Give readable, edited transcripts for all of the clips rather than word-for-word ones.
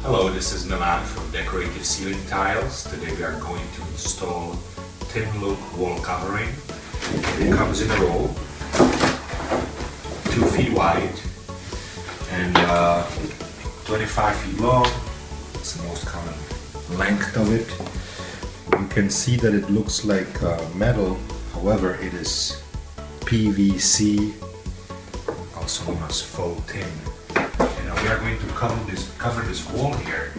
Hello, this is Milan from Decorative Ceiling Tiles. Today we are going to install thin look wall covering. It comes in a roll, 2 feet wide and 25 feet long. It's the most common length of it. You can see that it looks like metal, however it is PVC, also known as faux tin. We are going to cover this wall here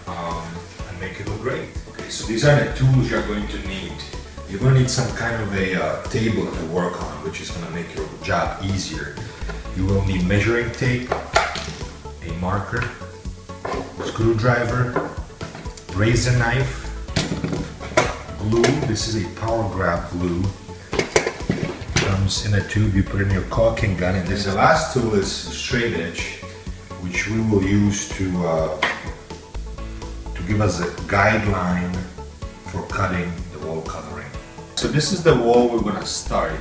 and make it look great. Okay, so these are the tools you're going to need. You're going to need some kind of a table to work on, which is going to make your job easier. You will need measuring tape, a marker, screwdriver, razor knife, glue. This is a power grab glue. Comes in a tube you put in your caulking gun, and the last tool is straight edge, which we will use to give us a guideline for cutting the wall covering. So this is the wall we're going to start.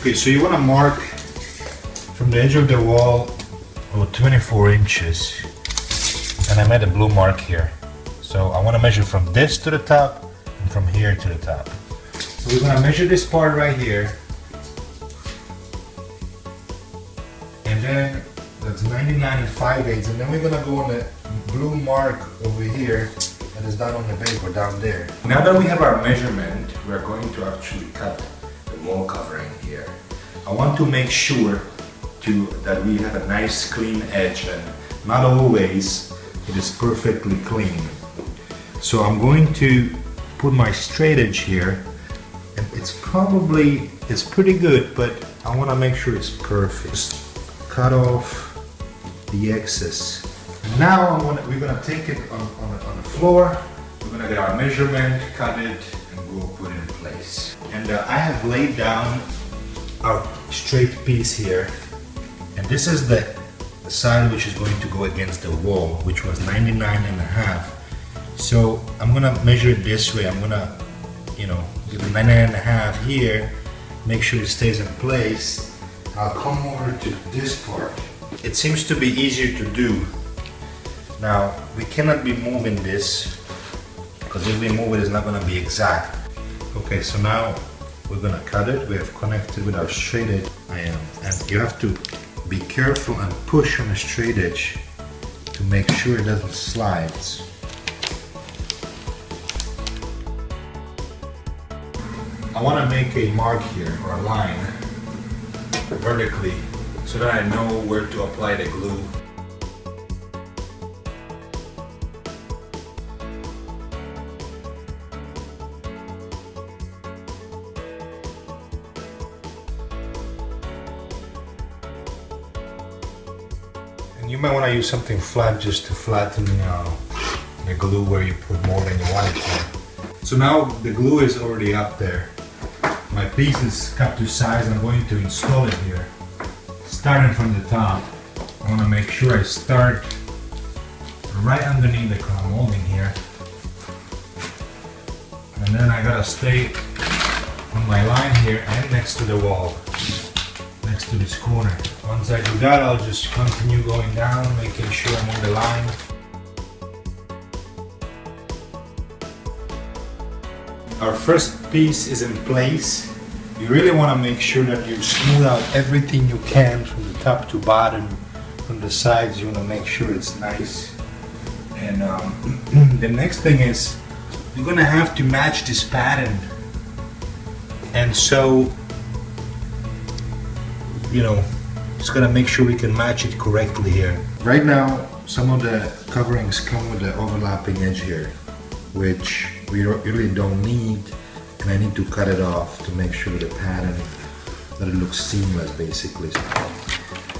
Okay, so you want to mark from the edge of the wall about 24 inches, and I made a blue mark here. So I want to measure from this to the top and from here to the top. So we're going to measure this part right here. And then that's 99 5/8, and then we're gonna go on the blue mark over here that is down on the paper down there. Now that we have our measurement, we are going to actually cut the wall covering here. I want to make sure that we have a nice clean edge, and not always it is perfectly clean. So I'm going to put my straight edge here, and it's pretty good, but I want to make sure it's perfect. Cut off the excess. Now we're gonna take it on the floor. We're gonna get our measurement, cut it, and we'll put it in place. And I have laid down our straight piece here, and this is the side which is going to go against the wall, which was 99.5. So I'm gonna measure it this way. I'm gonna, do the 99.5 here, make sure it stays in place. I'll come over to this part. It seems to be easier to do. Now, we cannot be moving this, because if we move it, it's not going to be exact. Okay, so now we're going to cut it. We have connected with our straight edge. And you have to be careful and push on the straight edge to make sure it doesn't slide. I want to make a mark here, or a line, vertically, so that I know where to apply the glue. And you might want to use something flat just to flatten the glue where you put more than you want it to. So now the glue is already up there. My piece is cut to size. I'm going to install it here. Starting from the top, I want to make sure I start right underneath the crown molding here. And then I gotta stay on my line here and next to the wall, next to this corner. Once I do that, I'll just continue going down, making sure I'm on the line. Our first piece is in place. You really want to make sure that you smooth out everything you can from the top to bottom. From the sides, you want to make sure it's nice. And the next thing is, you're going to have to match this pattern. And so, just going to make sure we can match it correctly here. Right now, some of the coverings come with the overlapping edge here, which we really don't need, and I need to cut it off to make sure the pattern, that it looks seamless basically.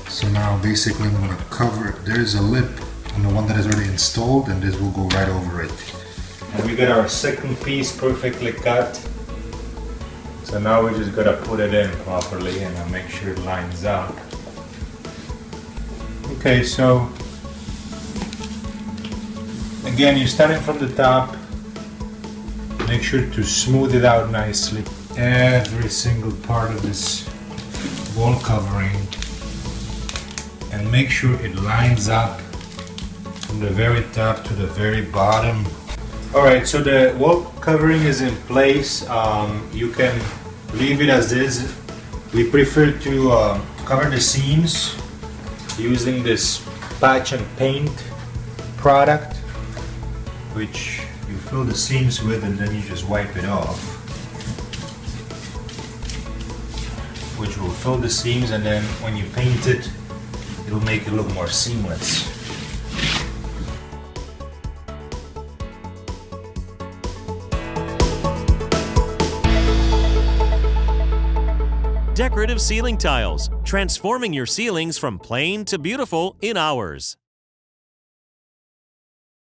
So now basically I'm going to cover, there is a lip on the one that is already installed, and this will go right over it. And we got our second piece perfectly cut. So now we just got to put it in properly and make sure it lines up. Okay, so again, you're starting from the top. Make sure to smooth it out nicely. Every single part of this wall covering, and make sure it lines up from the very top to the very bottom. Alright, so the wall covering is in place. You can leave it as is. We prefer to cover the seams using this patch and paint product, which you fill the seams with and then you just wipe it off, which will fill the seams, and then when you paint it, it'll make it look more seamless. Decorative ceiling tiles, transforming your ceilings from plain to beautiful in hours.